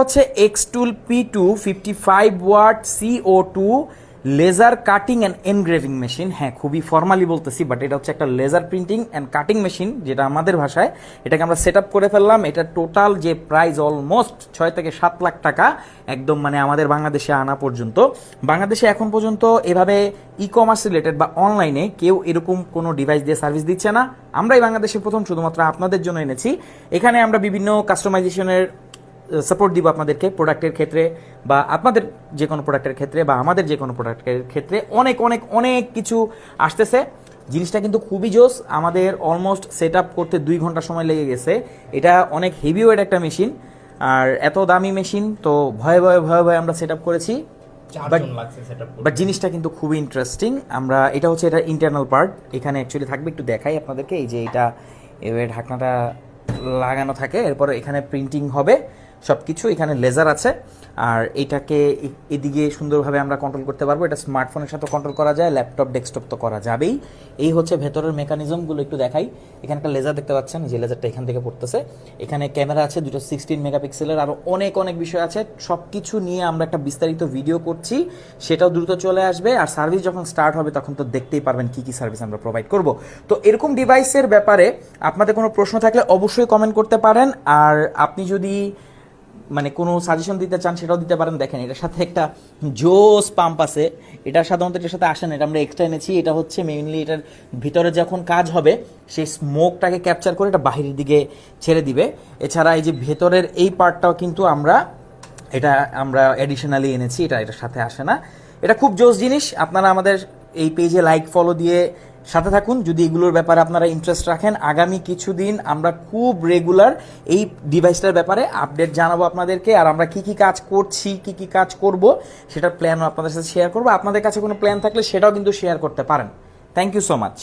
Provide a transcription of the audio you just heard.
হচ্ছে xTool P2 55 watt CO2 laser cutting and engraving machine. হ্যাঁ, খুবই ফর্মালি বলতেছি, বাট এটা হচ্ছে একটা laser printing and cutting machine, যেটা আমাদের ভাষায়। এটাকে আমরা সেট আপ করে ফেললাম। এটা টোটাল যে প্রাইস অলমোস্ট 6 থেকে 7 লাখ টাকা, একদম মানে আমাদের বাংলাদেশে আনা পর্যন্ত। বাংলাদেশে এখন পর্যন্ত এভাবে ই কমার্স রিলেটেড বা অনলাইনে কেউ এরকম কোনো ডিভাইস দিয়ে সার্ভিস দিচ্ছে না। আমরাই বাংলাদেশে প্রথম, শুধুমাত্র আপনাদের জন্য এনেছি। এখানে আমরা বিভিন্ন কাস্টমাইজেশনের সাপোর্ট দিব আপনাদেরকে, প্রোডাক্টের ক্ষেত্রে বা আপনাদের যে কোনো প্রোডাক্টের ক্ষেত্রে বা আমাদের যে কোনো প্রোডাক্টের ক্ষেত্রে অনেক অনেক অনেক কিছু আসতেছে। জিনিসটা কিন্তু খুবই জোস। আমাদের অলমোস্ট সেট আপ করতে 2 ঘন্টা সময় লেগে গেছে। এটা অনেক হেভি ওয়েট একটা মেশিন, আর এত দামি মেশিন তো ভয়ে ভয়ে ভয়ে ভয়ে আমরা সেট আপ করেছি। বাট জিনিসটা কিন্তু খুবই ইন্টারেস্টিং। আমরা এটা হচ্ছে এটা ইন্টারনাল পার্ট, এখানে অ্যাকচুয়ালি থাকবে, একটু দেখাই আপনাদেরকে। এই যে এটা এভাবে ঢাকনাটা লাগানো থাকে, এরপরে এখানে প্রিন্টিং হবে সব কিছু। এখানে লেজার আছে, আর এটাকে এদিকে সুন্দরভাবে আমরা কন্ট্রোল করতে পারবো। এটা স্মার্টফোনের সাথে কন্ট্রোল করা যায়, ল্যাপটপ ডেস্কটপ তো করা যাবেই। এই হচ্ছে ভেতরের মেকানিজমগুলো একটু দেখাই। এখানে একটা লেজার দেখতে পাচ্ছেন, যে লেজারটা এখান থেকে পড়তেছে। এখানে ক্যামেরা আছে দুটো 16 মেগাপিক্সেলের, আরও অনেক অনেক বিষয় আছে। সব কিছু নিয়ে আমরা একটা বিস্তারিত ভিডিও করছি, সেটাও দ্রুত চলে আসবে। আর সার্ভিস যখন স্টার্ট হবে তখন তো দেখতেই পারবেন কী কী সার্ভিস আমরা প্রোভাইড করব। তো এরকম ডিভাইসের ব্যাপারে আপনাদের কোনো প্রশ্ন থাকলে অবশ্যই কমেন্ট করতে পারেন। আর আপনি যদি মানে কোনো সাজেশন দিতে চান সেটাও দিতে পারেন। দেখেন, এটার সাথে একটা জোস পাম্প আছে, এটা সাধারণত এটার সাথে আসে না, এটা আমরা এক্সট্রা এনেছি। এটা হচ্ছে মেইনলি এটার ভিতরে যখন কাজ হবে সেই স্মোকটাকে ক্যাপচার করে এটা বাহিরের দিকে ছেড়ে দিবে। এছাড়া এই যে ভেতরের এই পার্টটাও কিন্তু আমরা এডিশনালি এনেছি, এটার সাথে আসে না। এটা খুব জোস জিনিস। আপনারা আমাদের এই পেজে লাইক ফলো দিয়ে সাথে থাকুন যদি এগুলোর ব্যাপারে আপনারা ইন্টারেস্ট রাখেন। আগামী কিছুদিন আমরা খুব রেগুলার এই ডিভাইসটার ব্যাপারে আপডেট জানাবো আপনাদেরকে। আর আমরা কি কি কাজ করছি, কি কি কাজ করব, সেটার প্ল্যানও আপনাদের সাথে শেয়ার করবো। আপনাদের কাছে কোনো প্ল্যান থাকলে সেটাও কিন্তু শেয়ার করতে পারেন। Thank you so much.